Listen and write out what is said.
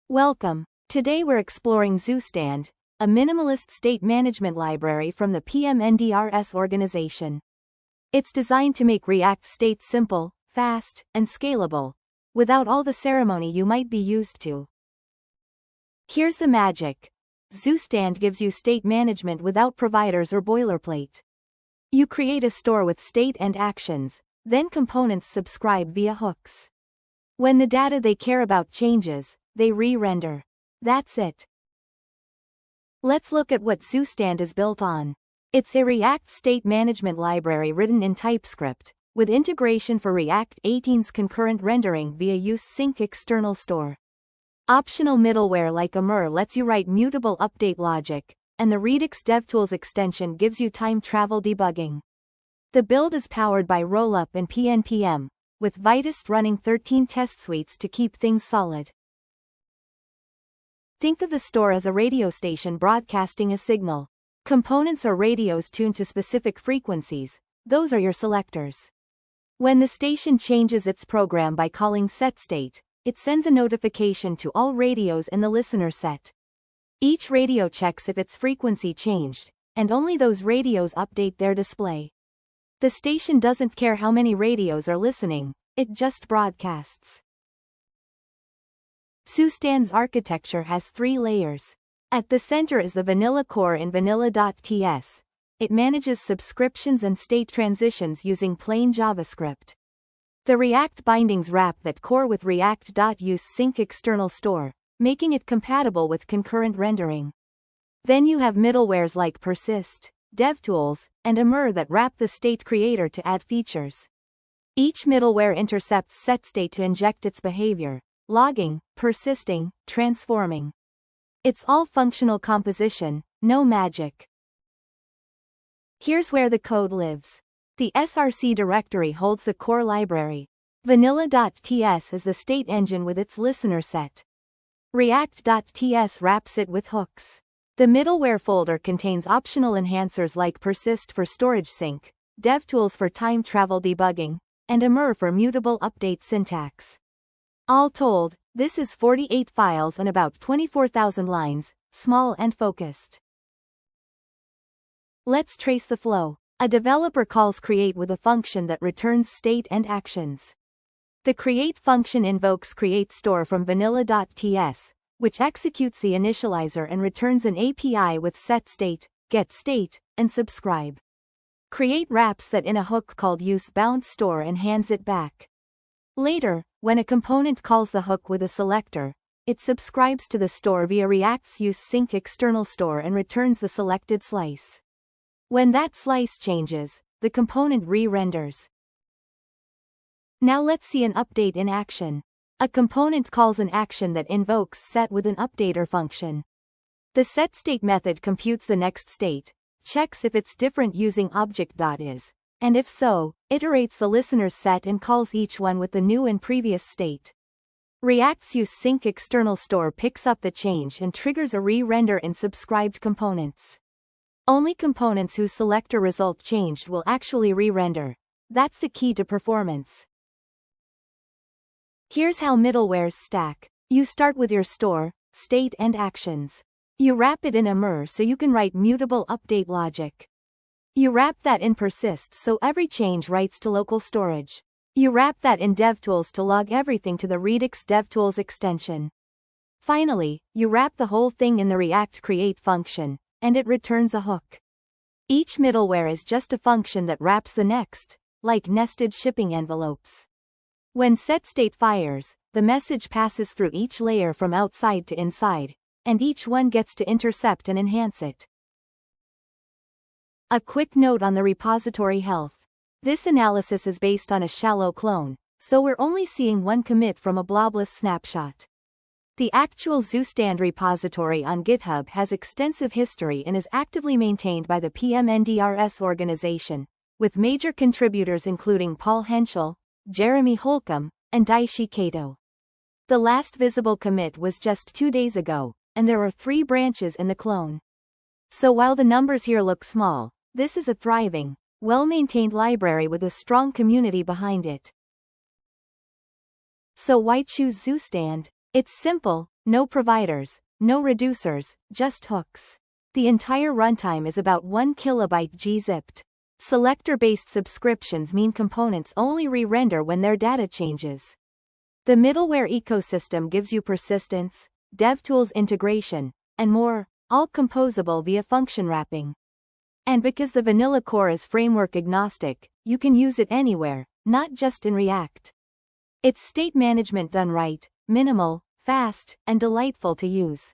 Welcome. Today we're exploring Zustand, a minimalist state management library from the PMNDRS organization. It's designed to make React state simple, fast, and scalable, without all the ceremony you might be used to. Here's the magic. Zustand gives you state management without providers or boilerplate. You create a store with state and actions, then components subscribe via hooks. When the data they care about changes, they re-render. That's it. Let's look at what Zustand is built on. It's a React state management library written in TypeScript, with integration for React 18's concurrent rendering via useSync external store. Optional middleware like Amur lets you write mutable update logic, and the Redux DevTools extension gives you time travel debugging. The build is powered by Rollup and PNPM, with Vitest running 13 test suites to keep things solid. Think of the store as a radio station broadcasting a signal. Components are radios tuned to specific frequencies, those are your selectors. When the station changes its program by calling setState, it sends a notification to all radios in the listener set. Each radio checks if its frequency changed, and only those radios update their display. The station doesn't care how many radios are listening, it just broadcasts. Zustand's architecture has 3 layers. At the center is the vanilla core in vanilla.ts. It manages subscriptions and state transitions using plain JavaScript. The React bindings wrap that core with React.useSync external store, making it compatible with concurrent rendering. Then you have middlewares like Persist, DevTools, and Amur that wrap the state creator to add features. Each middleware intercepts setState to inject its behavior, logging, persisting, transforming. It's all functional composition, no magic. Here's where the code lives. The src directory holds the core library. Vanilla.ts is the state engine with its listener set. React.ts wraps it with hooks. The middleware folder contains optional enhancers like Persist for storage sync, DevTools for time travel debugging, and Amur for mutable update syntax. All told, this is 48 files and about 24,000 lines, small and focused. Let's trace the flow. A developer calls create with a function that returns state and actions. The create function invokes createStore from vanilla.ts, which executes the initializer and returns an API with setState, getState, and subscribe. Create wraps that in a hook called useBoundStore and hands it back. Later, when a component calls the hook with a selector, it subscribes to the store via React's useSync external store and returns the selected slice. When that slice changes, the component re-renders. Now let's see an update in action. A component calls an action that invokes set with an updater function. The setState method computes the next state, checks if it's different using object.is, and if so, iterates the listener's set and calls each one with the new and previous state. React's useSync external store picks up the change and triggers a re-render in subscribed components. Only components whose selector result changed will actually re-render. That's the key to performance. Here's how middlewares stack. You start with your store, state and actions. You wrap it in Amur so you can write mutable update logic. You wrap that in Persist so every change writes to local storage. You wrap that in DevTools to log everything to the Redux DevTools extension. Finally, you wrap the whole thing in the React create function, and it returns a hook. Each middleware is just a function that wraps the next, like nested shipping envelopes. When setState fires, the message passes through each layer from outside to inside, and each one gets to intercept and enhance it. A quick note on the repository health. This analysis is based on a shallow clone, so we're only seeing one commit from a blobless snapshot. The actual Zustand repository on GitHub has extensive history and is actively maintained by the PMNDRS organization, with major contributors including Paul Henschel, Jeremy Holcomb, and Daishi Kato. The last visible commit was just 2 days ago, and there are 3 branches in the clone. So while the numbers here look small, this is a thriving, well-maintained library with a strong community behind it. So why choose Zustand? It's simple, No providers, no reducers, just hooks. The entire runtime is about 1 kilobyte gzipped. Selector-based subscriptions mean components only re-render when their data changes. The middleware ecosystem gives you persistence, DevTools integration, and more, all composable via function wrapping. And because the vanilla core is framework agnostic, you can use it anywhere, not just in React. It's state management done right, minimal, fast, and delightful to use.